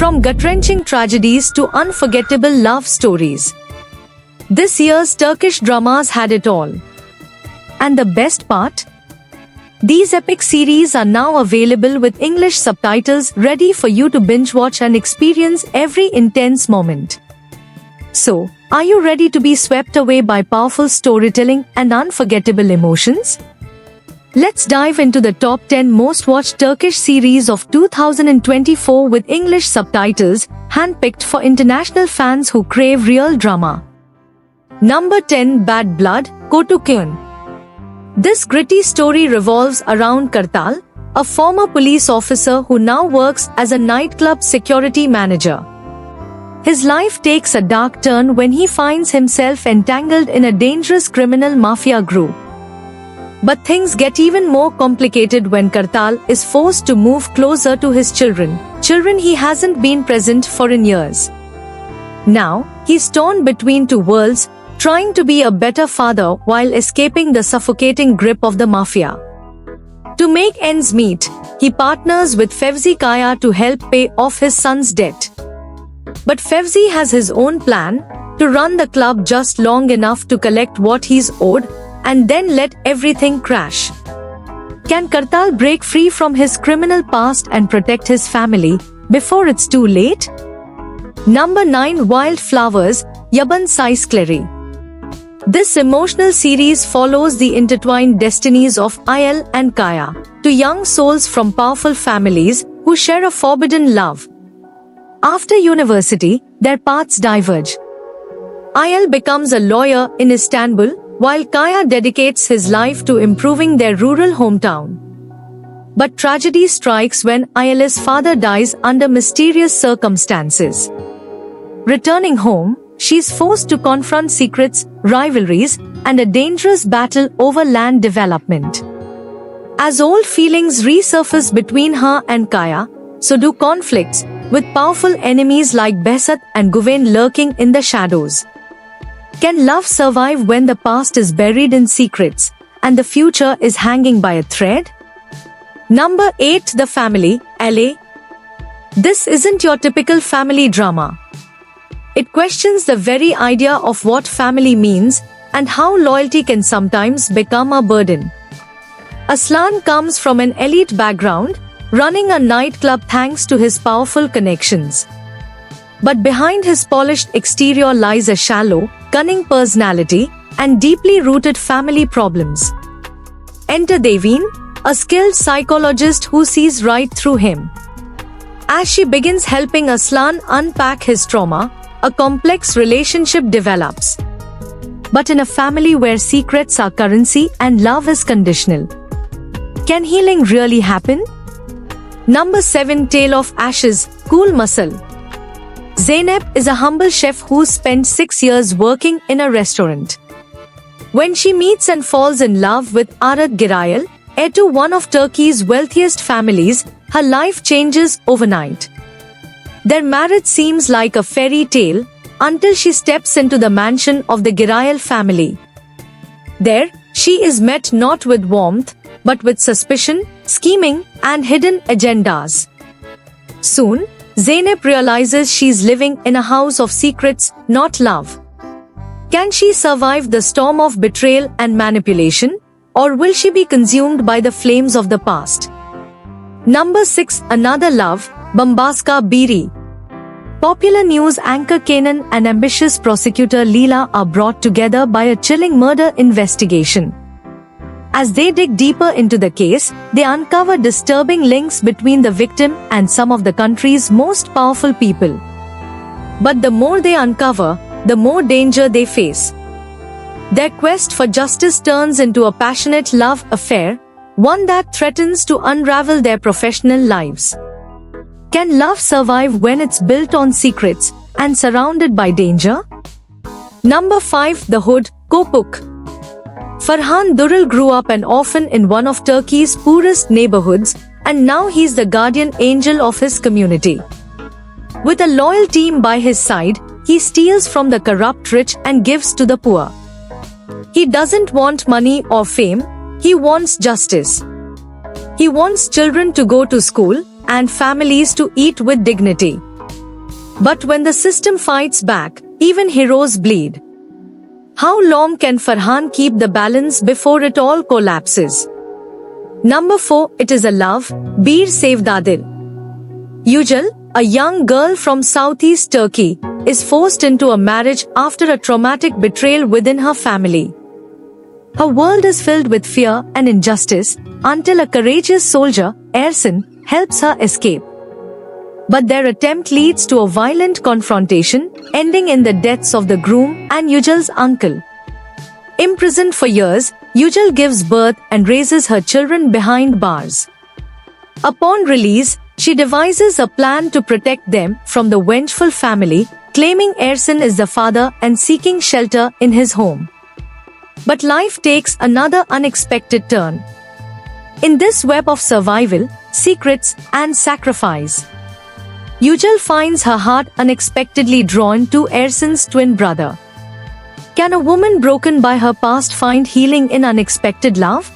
From gut-wrenching tragedies to unforgettable love stories, this year's Turkish dramas had it all. And the best part? These epic series are now available with English subtitles ready for you to binge-watch and experience every intense moment. So, are you ready to be swept away by powerful storytelling and unforgettable emotions? Let's dive into the top 10 most watched Turkish series of 2024 with English subtitles, handpicked for international fans who crave real drama. Number 10, Bad Blood, Kotukun. This gritty story revolves around Kartal, a former police officer who now works as a nightclub security manager. His life takes a dark turn when he finds himself entangled in a dangerous criminal mafia group. But things get even more complicated when Kartal is forced to move closer to his children he hasn't been present for in years. Now, he's torn between two worlds, trying to be a better father while escaping the suffocating grip of the mafia. To make ends meet, he partners with Fevzi Kaya to help pay off his son's debt. But Fevzi has his own plan to run the club just long enough to collect what he's owed and then let everything crash. Can Kartal break free from his criminal past and protect his family before it's too late? Number 9, Wildflowers, Yaban Sayskleri. This emotional series follows the intertwined destinies of Ayel and Kaya, two young souls from powerful families who share a forbidden love. After university, their paths diverge. Ayel becomes a lawyer in Istanbul, while Kaya dedicates his life to improving their rural hometown. But tragedy strikes when Ayel's father dies under mysterious circumstances. Returning home, she's forced to confront secrets, rivalries, and a dangerous battle over land development. As old feelings resurface between her and Kaya, so do conflicts, with powerful enemies like Behzat and Guven lurking in the shadows. Can love survive when the past is buried in secrets, and the future is hanging by a thread? Number 8, The Family, LA. This isn't your typical family drama. It questions the very idea of what family means and how loyalty can sometimes become a burden. Aslan comes from an elite background, running a nightclub thanks to his powerful connections. But behind his polished exterior lies a shallow, cunning personality and deeply rooted family problems. Enter Devine, a skilled psychologist who sees right through him. As she begins helping Aslan unpack his trauma, a complex relationship develops. But in a family where secrets are currency and love is conditional, can healing really happen? Number 7, Tale of Ashes, Cool Muscle. Zeynep is a humble chef who spent 6 years working in a restaurant. When she meets and falls in love with Arat Girayel, heir to one of Turkey's wealthiest families, her life changes overnight. Their marriage seems like a fairy tale until she steps into the mansion of the Girayel family. There, she is met not with warmth, but with suspicion, scheming, and hidden agendas. Soon, Zeynep realizes she's living in a house of secrets, not love. Can she survive the storm of betrayal and manipulation, or will she be consumed by the flames of the past? Number 6, Another Love, Bambaska Biri. Popular news anchor Kenan and ambitious prosecutor Leela are brought together by a chilling murder investigation. As they dig deeper into the case, they uncover disturbing links between the victim and some of the country's most powerful people. But the more they uncover, the more danger they face. Their quest for justice turns into a passionate love affair, one that threatens to unravel their professional lives. Can love survive when it's built on secrets and surrounded by danger? Number 5, The Hood, Kopuk. Farhan Dural grew up an orphan in one of Turkey's poorest neighborhoods, and now he's the guardian angel of his community. With a loyal team by his side, he steals from the corrupt rich and gives to the poor. He doesn't want money or fame, he wants justice. He wants children to go to school and families to eat with dignity. But when the system fights back, even heroes bleed. How long can Farhan keep the balance before it all collapses? Number 4, it is a love, Bir Sevdadir. Yücel, a young girl from southeast Turkey, is forced into a marriage after a traumatic betrayal within her family. Her world is filled with fear and injustice until a courageous soldier, Ersin, helps her escape. But their attempt leads to a violent confrontation, ending in the deaths of the groom and Yücel's uncle. Imprisoned for years, Yücel gives birth and raises her children behind bars. Upon release, she devises a plan to protect them from the vengeful family, claiming Ersin is the father and seeking shelter in his home. But life takes another unexpected turn. In this web of survival, secrets, and sacrifice, Yücel finds her heart unexpectedly drawn to Ersin's twin brother. Can a woman broken by her past find healing in unexpected love?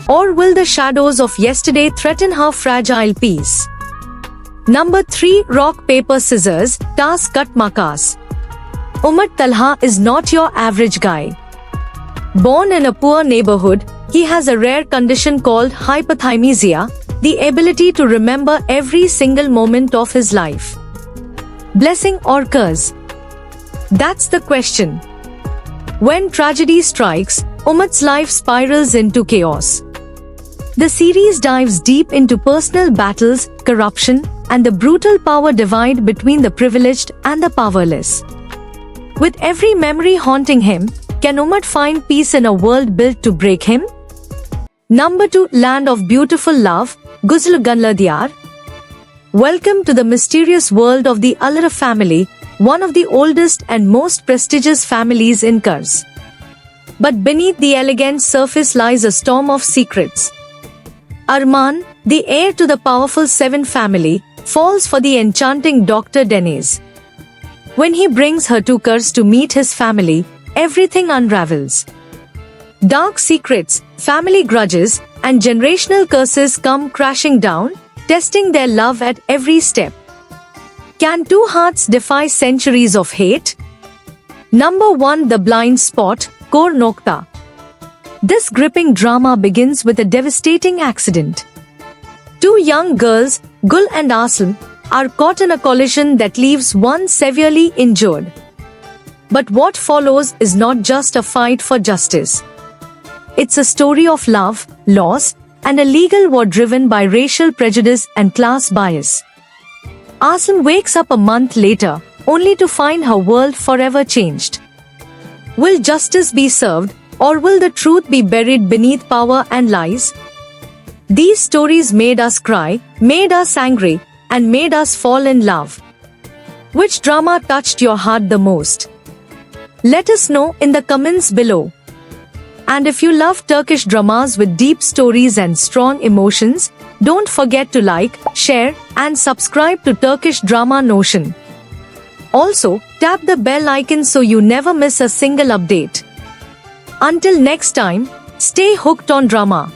Or will the shadows of yesterday threaten her fragile peace? Number 3, Rock Paper Scissors, Tas Cut Makas. Umar Talha is not your average guy. Born in a poor neighborhood, he has a rare condition called hypothymesia, the ability to remember every single moment of his life. Blessing or curse? That's the question. When tragedy strikes, Umar's life spirals into chaos. The series dives deep into personal battles, corruption, and the brutal power divide between the privileged and the powerless. With every memory haunting him, can Umar find peace in a world built to break him? Number 2, Land of Beautiful Love, Ghuzl Gunla Diyar. Welcome to the mysterious world of the Alara family, one of the oldest and most prestigious families in Kars. But beneath the elegant surface lies a storm of secrets. Arman, the heir to the powerful Seven family, falls for the enchanting Dr. Deniz. When he brings her to Kars to meet his family, everything unravels. Dark secrets, family grudges, and generational curses come crashing down, testing their love at every step. Can two hearts defy centuries of hate? Number 1, The Blind Spot, Kor Nokta. This gripping drama begins with a devastating accident. Two young girls, Gul and Aslam, are caught in a collision that leaves one severely injured. But what follows is not just a fight for justice. It's a story of love, loss, and a legal war driven by racial prejudice and class bias. Aslam wakes up a month later, only to find her world forever changed. Will justice be served, or will the truth be buried beneath power and lies? These stories made us cry, made us angry, and made us fall in love. Which drama touched your heart the most? Let us know in the comments below. And if you love Turkish dramas with deep stories and strong emotions, don't forget to like, share, and subscribe to Turkish Drama Notion. Also, tap the bell icon so you never miss a single update. Until next time, stay hooked on drama.